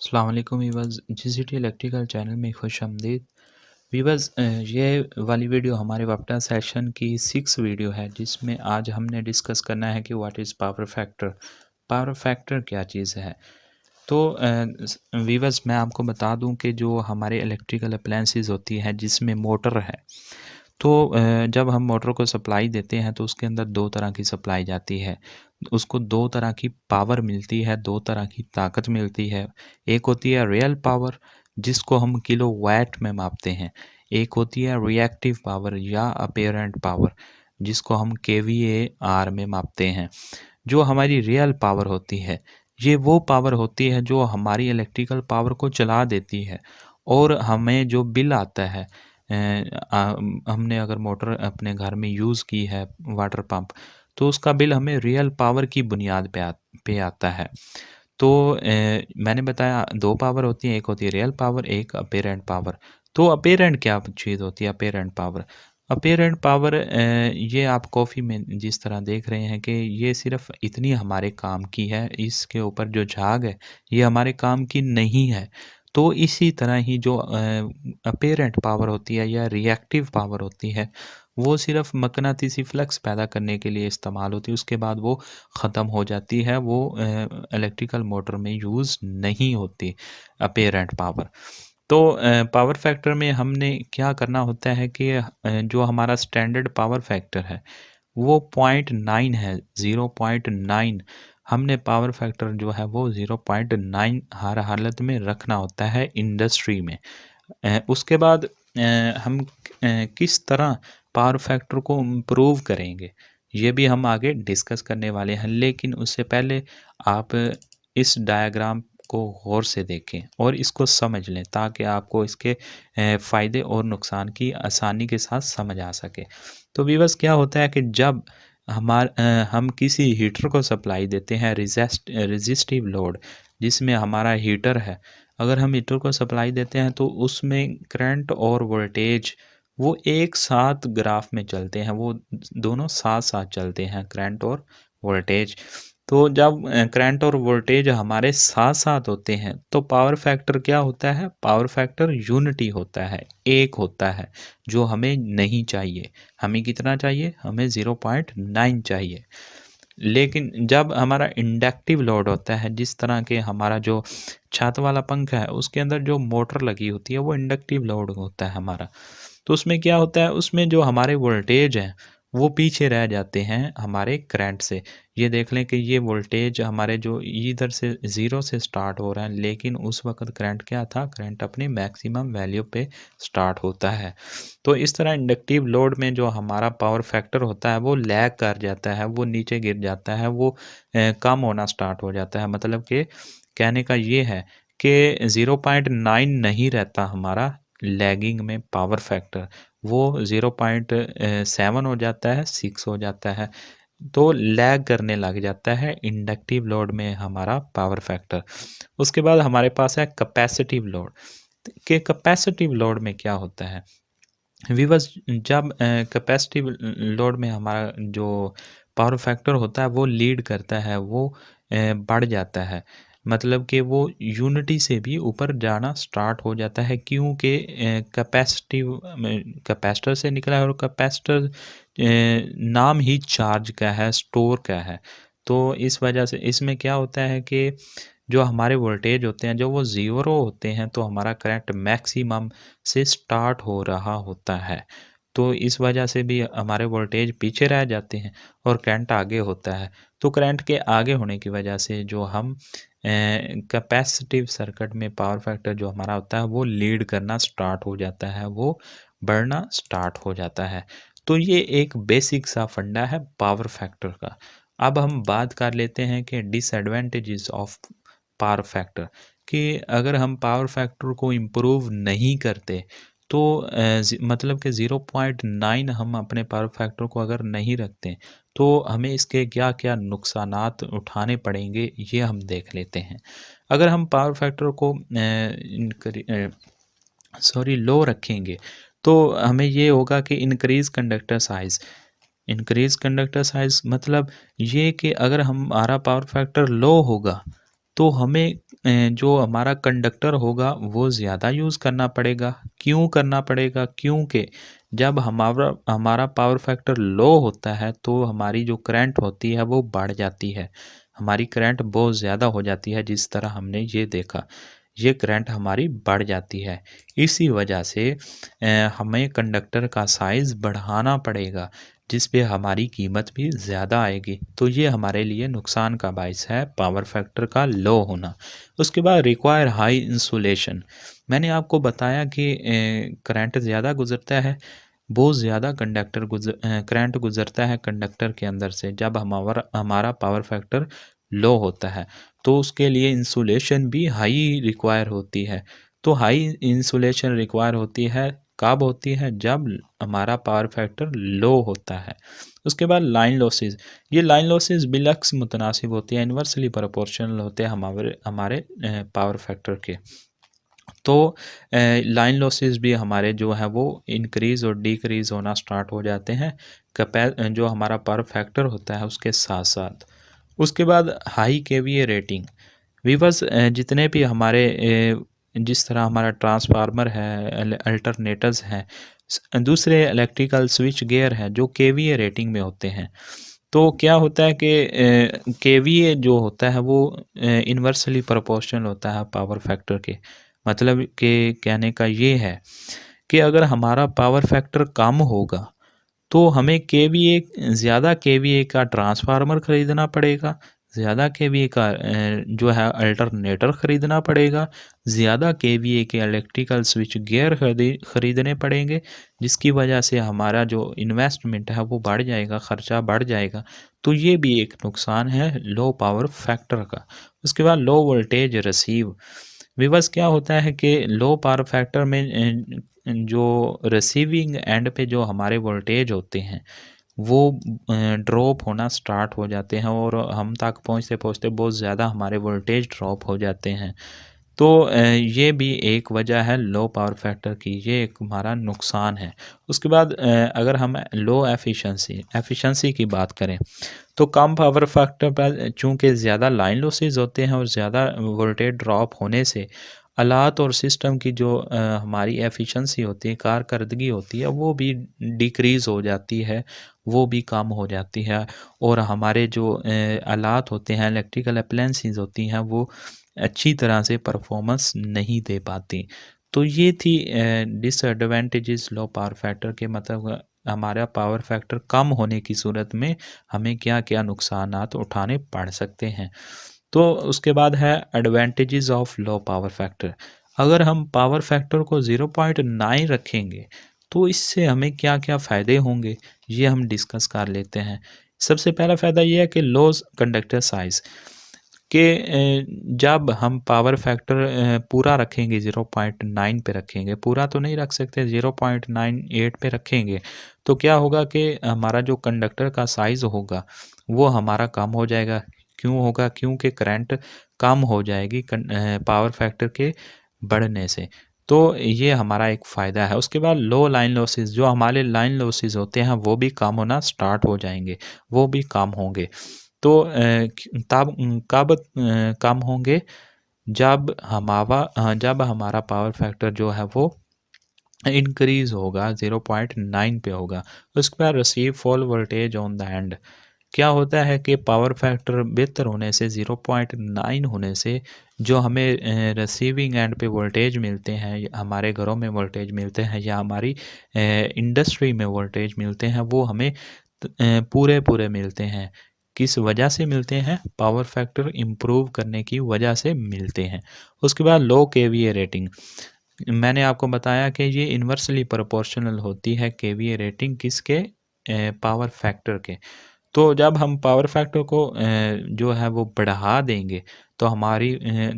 अस्सलाम वालेकुम viewers, GCT electrical channel में खुशामदीद। वीवर्स, ये वाली वीडियो हमारे वापटा सेशन की 6 वीडियो है, जिसमें आज हमने डिस्कस करना है कि what is power factor. Power factor क्या चीज़ है? तो वीवर्स, मैं आपको बता दूं कि जो हमारे इलेक्ट्रिकल अप्लायंसेस होती है जिसमें मोटर है, तो जब हम मोटर को सप्लाई देते हैं तो उसके अंदर दो तरह की सप्लाई जाती है। उसको दो तरह की पावर मिलती है, दो तरह की ताकत मिलती है। एक होती है रियल पावर, जिसको हम किलो वाट में मापते हैं। एक होती है रिएक्टिव पावर या अपेरेंट पावर, जिसको हम केवीए आर में मापते हैं। जो हमारी रियल पावर होती है, ये वो पावर होती है जो हमारी इलेक्ट्रिकल पावर को चला देती है। और हमें जो बिल आता है, हमने अगर मोटर अपने घर में यूज़ की है, वाटर पंप, तो उसका बिल हमें रियल पावर की बुनियाद पे आता है। तो मैंने बताया दो पावर होती हैं, एक होती है रियल पावर, एक अपेरेंट पावर। तो अपेरेंट क्या चीज़ होती है? अपेरेंट पावर, अपेरेंट पावर ये आप कॉफ़ी में जिस तरह देख रहे हैं कि ये सिर्फ इतनी हमारे काम की है, इसके ऊपर जो झाग है ये हमारे काम की नहीं है। तो इसी तरह ही जो अपेरेंट पावर होती है या रिएक्टिव पावर होती है, वो सिर्फ मकनातीसी फ्लक्स पैदा करने के लिए इस्तेमाल होती है, उसके बाद वो ख़त्म हो जाती है, वो इलेक्ट्रिकल मोटर में यूज़ नहीं होती अपेरेंट पावर। तो पावर फैक्टर में हमने क्या करना होता है कि जो हमारा स्टैंडर्ड पावर फैक्टर है वो 0.9 है, 0.9। हमने पावर फैक्टर जो है वो 0.9 हर हालत में रखना होता है इंडस्ट्री में। उसके बाद हम किस तरह पावर फैक्टर को इम्प्रूव करेंगे, ये भी हम आगे डिस्कस करने वाले हैं। लेकिन उससे पहले आप इस डायग्राम को गौर से देखें और इसको समझ लें, ताकि आपको इसके फ़ायदे और नुकसान की आसानी के साथ समझ आ सके। तो व्यूअर्स, क्या होता है कि जब हम किसी हीटर को सप्लाई देते हैं, रेजिस्टिव लोड जिसमें हमारा हीटर है, अगर हम हीटर को सप्लाई देते हैं तो उसमें करंट और वोल्टेज वो एक साथ ग्राफ में चलते हैं, वो दोनों साथ साथ चलते हैं, करंट और वोल्टेज। तो जब करंट और वोल्टेज हमारे साथ साथ होते हैं तो पावर फैक्टर क्या होता है? पावर फैक्टर यूनिटी होता है, एक होता है, जो हमें नहीं चाहिए। हमें कितना चाहिए? हमें 0.9 चाहिए। लेकिन जब हमारा इंडक्टिव लोड होता है, जिस तरह के हमारा जो छत वाला पंखा है उसके अंदर जो मोटर लगी होती है, वो इंडक्टिव लोड होता है हमारा। तो उसमें क्या होता है, उसमें जो हमारे वोल्टेज हैं वो पीछे रह जाते हैं हमारे करंट से। ये देख लें कि ये वोल्टेज हमारे जो इधर से ज़ीरो से स्टार्ट हो रहा है, लेकिन उस वक्त करंट क्या था? करंट अपनी मैक्सिमम वैल्यू पे स्टार्ट होता है। तो इस तरह इंडक्टिव लोड में जो हमारा पावर फैक्टर होता है वो लैग कर जाता है, वो नीचे गिर जाता है, वो कम होना स्टार्ट हो जाता है। मतलब कि कहने का ये है कि 0.9 नहीं रहता हमारा लैगिंग में पावर फैक्टर, वो 0.7 हो जाता है, 6 हो जाता है। तो लैग करने लग जाता है इंडक्टिव लोड में हमारा पावर फैक्टर। उसके बाद हमारे पास है कैपेसिटिव लोड। कि कैपेसिटिव लोड में क्या होता है वीवर्स? जब कैपेसिटिव लोड में हमारा जो पावर फैक्टर होता है वो लीड करता है, वो बढ़ जाता है। मतलब कि वो यूनिटी से भी ऊपर जाना स्टार्ट हो जाता है, क्योंकि कैपेसिटिव कैपेसिटर से निकला है, और कैपेसिटर नाम ही चार्ज का है, स्टोर का है। तो इस वजह से इसमें क्या होता है कि जो हमारे वोल्टेज होते हैं, जब वो ज़ीरो होते हैं तो हमारा करंट मैक्सिमम से स्टार्ट हो रहा होता है। तो इस वजह से भी हमारे वोल्टेज पीछे रह जाते हैं और करंट आगे होता है। तो करंट के आगे होने की वजह से जो हम कैपेसिटिव सर्किट में पावर फैक्टर जो हमारा होता है वो लीड करना स्टार्ट हो जाता है, वो बढ़ना स्टार्ट हो जाता है। तो ये एक बेसिक सा फंडा है पावर फैक्टर का। अब हम बात कर लेते हैं कि डिसएडवांटेजेस ऑफ पावर फैक्टर, कि अगर हम पावर फैक्टर को इम्प्रूव नहीं करते तो मतलब कि 0.9 हम अपने पावर फैक्टर को अगर नहीं रखते तो हमें इसके क्या क्या नुकसानात उठाने पड़ेंगे, ये हम देख लेते हैं। अगर हम पावर फैक्टर को लो रखेंगे तो हमें ये होगा कि increase conductor size. Increase conductor size मतलब ये कि अगर हमारा पावर फैक्टर लो होगा तो हमें जो हमारा कंडक्टर होगा वो ज़्यादा यूज़ करना पड़ेगा। क्यों करना पड़ेगा? क्योंकि जब हमारा हमारा पावर फैक्टर लो होता है तो हमारी जो करंट होती है वो बढ़ जाती है। हमारी करंट बहुत ज़्यादा हो जाती है, जिस तरह हमने ये देखा। ये करंट हमारी बढ़ जाती है। इसी वजह से हमें कंडक्टर का साइज़ बढ़ाना पड़ेगा, जिस पे हमारी कीमत भी ज़्यादा आएगी। तो ये हमारे लिए नुकसान का बायस है पावर फैक्टर का लो होना। उसके बाद रिक्वायर हाई इंसुलेशन। मैंने आपको बताया कि करंट ज़्यादा गुज़रता है, बहुत ज़्यादा करंट गुज़रता है कंडक्टर के अंदर से जब हमारा हमारा पावर फैक्टर लो होता है। तो उसके लिए इंसुलेशन भी हाई रिक्वायर होती है। तो हाई इंसुलेशन रिक्वायर होती है, कब होती है? जब हमारा पावर फैक्टर लो होता है। उसके बाद लाइन लॉसेस। ये लाइन लॉसेस बिलक्स मुतनासिब होती है, इन्वर्सली प्रोपोर्शनल होते हैं हमारे हमारे पावर फैक्टर के। तो लाइन लॉसेस भी हमारे जो है वो इंक्रीज़ और डिक्रीज़ होना स्टार्ट हो जाते हैं जो हमारा पावर फैक्टर होता है उसके साथ साथ। उसके बाद हाई केवीए रेटिंग। वीवर्स, जितने भी हमारे जिस तरह हमारा ट्रांसफार्मर है, अल्टरनेटर्स हैं, दूसरे इलेक्ट्रिकल स्विच गियर हैं जो केवीए रेटिंग में होते हैं। तो क्या होता है कि केवीए जो होता है वो इन्वर्सली प्रोपोर्शनल होता है पावर फैक्टर के। मतलब कि कहने का ये है कि अगर हमारा पावर फैक्टर कम होगा तो हमें केवीए ज़्यादा केवीए का ट्रांसफार्मर ख़रीदना पड़ेगा, ज़्यादा केवीए का जो है अल्टरनेटर ख़रीदना पड़ेगा, ज़्यादा केवीए के इलेक्ट्रिकल स्विच गियर ख़रीदने पड़ेंगे, जिसकी वजह से हमारा जो इन्वेस्टमेंट है वो बढ़ जाएगा, ख़र्चा बढ़ जाएगा। तो ये भी एक नुकसान है लो पावर फैक्टर का। उसके बाद लो वोल्टेज रिसीव। विवश क्या होता है कि लो पावर फैक्टर में जो रिसीविंग एंड पे जो हमारे वोल्टेज होते हैं वो ड्रॉप होना स्टार्ट हो जाते हैं और हम तक पहुँचते पहुँचते बहुत ज़्यादा हमारे वोल्टेज ड्रॉप हो जाते हैं। तो ये भी एक वजह है लो पावर फैक्टर की, ये एक हमारा नुकसान है। उसके बाद अगर हम लो एफिशिएंसी की बात करें तो कम पावर फैक्टर पर चूँकि ज़्यादा लाइन लॉसेस होते हैं और ज़्यादा वोल्टेज ड्रॉप होने से आलात और सिस्टम की जो हमारी एफिशिएंसी होती है, कारकर्दगी होती है, वो भी डिक्रीज़ हो जाती है, वो भी कम हो जाती है और हमारे जो आलात होते हैं, इलेक्ट्रिकल अप्लायंसेस होती हैं, वो अच्छी तरह से परफॉर्मेंस नहीं दे पाती। तो ये थी डिसएडवांटेजेस लो पावर फैक्टर के, मतलब हमारा पावर फैक्टर कम होने की सूरत में हमें क्या-क्या नुकसानात उठाने पड़ सकते हैं। तो उसके बाद है advantages of low power factor. अगर हम पावर फैक्टर को 0.9 रखेंगे तो इससे हमें क्या-क्या फ़ायदे होंगे, ये हम डिस्कस कर लेते हैं। सबसे पहला फ़ायदा ये है कि लो कंडक्टर साइज़ कि जब हम पावर फैक्टर पूरा रखेंगे, 0.9 पे रखेंगे, पूरा तो नहीं रख सकते, 0.98 पे रखेंगे, तो क्या होगा कि हमारा जो कंडक्टर का साइज़ होगा वो हमारा कम हो जाएगा। क्यों होगा? क्योंकि करंट कम हो जाएगी पावर फैक्टर के बढ़ने से। तो ये हमारा एक फ़ायदा है। उसके बाद लो लाइन लॉसेस, जो हमारे लाइन लॉसेस होते हैं वो भी कम होना स्टार्ट हो जाएँगे, वो भी कम होंगे। तो कब कम होंगे? जब हमारा पावर फैक्टर जो है वो इंक्रीज़ होगा, 0.9 पे होगा। उसके बाद receive full voltage on the end. क्या होता है कि पावर फैक्टर बेहतर होने से, 0.9 होने से जो हमें रिसीविंग एंड पे वोल्टेज मिलते हैं, हमारे घरों में वोल्टेज मिलते हैं या हमारी इंडस्ट्री में वोल्टेज मिलते हैं, वो हमें पूरे मिलते हैं। किस वजह से मिलते हैं? पावर फैक्टर इम्प्रूव करने की वजह से मिलते हैं। उसके बाद लो केवीए रेटिंग। मैंने आपको बताया कि ये इन्वर्सली प्रोपोर्शनल होती है केवीए रेटिंग किसके? पावर फैक्टर के। तो जब हम पावर फैक्टर को जो है वो बढ़ा देंगे तो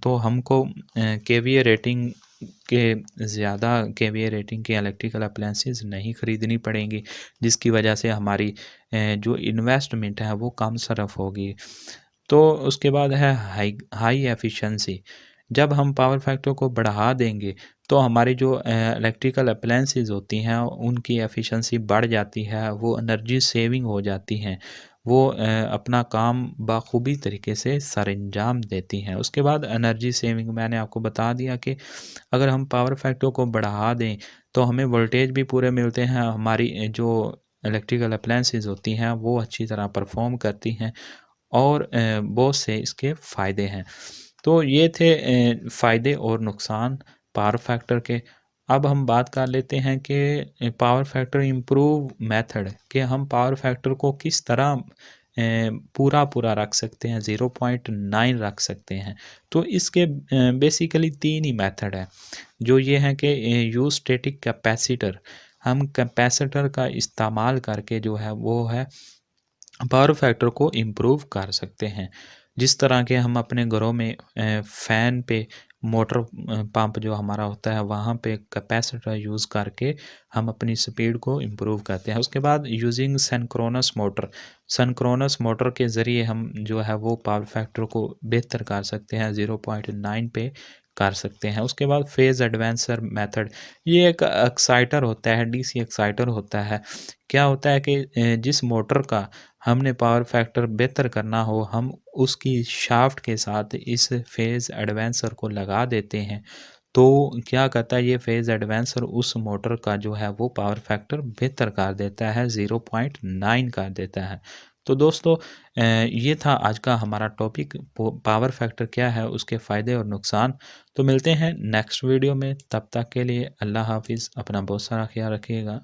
तो हमको केवीए रेटिंग के ज़्यादा केवीए रेटिंग के इलेक्ट्रिकल अप्लायंसेस नहीं ख़रीदनी पड़ेंगी, जिसकी वजह से हमारी जो इन्वेस्टमेंट है वो कम सरफ होगी। तो उसके बाद है हाई हाई एफिशिएंसी। जब हम पावर फैक्टर को बढ़ा देंगे तो हमारी जो इलेक्ट्रिकल अप्लायंसेस होती हैं उनकी एफिशिएंसी बढ़ जाती है, वो एनर्जी सेविंग हो जाती हैं। वो अपना काम बाखूबी तरीके से सरअंजाम देती हैं। उसके बाद एनर्जी सेविंग मैंने आपको बता दिया कि अगर हम पावर फैक्टर को बढ़ा दें तो हमें वोल्टेज भी पूरे मिलते हैं, हमारी जो इलेक्ट्रिकल अप्लायंसेस होती हैं वो अच्छी तरह परफॉर्म करती हैं और बहुत से इसके फ़ायदे हैं। तो ये थे फ़ायदे और नुकसान पावर फैक्टर के। अब हम बात कर लेते हैं कि पावर फैक्टर इम्प्रूव मेथड कि हम पावर फैक्टर को किस तरह पूरा रख सकते हैं, 0.9 रख सकते हैं। तो इसके बेसिकली 3 ही मेथड है। जो ये है कि यूज़ स्टैटिक कैपेसिटर, हम कैपेसिटर का इस्तेमाल करके जो है वो है पावर फैक्टर को इम्प्रूव कर सकते हैं। जिस तरह के हम अपने घरों में फ़ैन पे मोटर पंप जो हमारा होता है वहाँ पे कैपेसिटर यूज़ करके हम अपनी स्पीड को इम्प्रूव करते हैं। उसके बाद यूज़िंग सिंक्रोनस मोटर के ज़रिए हम जो है वो पावर फैक्टर को बेहतर कर सकते हैं, 0.9 पे कर सकते हैं। उसके बाद फेज़ एडवांसर मेथड, ये एक एक्साइटर होता है, डीसी एक्साइटर होता है। क्या होता है कि जिस मोटर का हमने पावर फैक्टर बेहतर करना हो, हम उसकी शाफ्ट के साथ इस फेज़ एडवांसर को लगा देते हैं, तो क्या करता है ये फेज़ एडवांसर उस मोटर का जो है वो पावर फैक्टर बेहतर कर देता है, 0.9 कर देता है। तो दोस्तों ये था आज का हमारा टॉपिक, पावर फैक्टर क्या है, उसके फ़ायदे और नुकसान। तो मिलते हैं नेक्स्ट वीडियो में, तब तक के लिए अल्लाह हाफ़िज़, अपना बहुत सारा ख़्याल रखिएगा।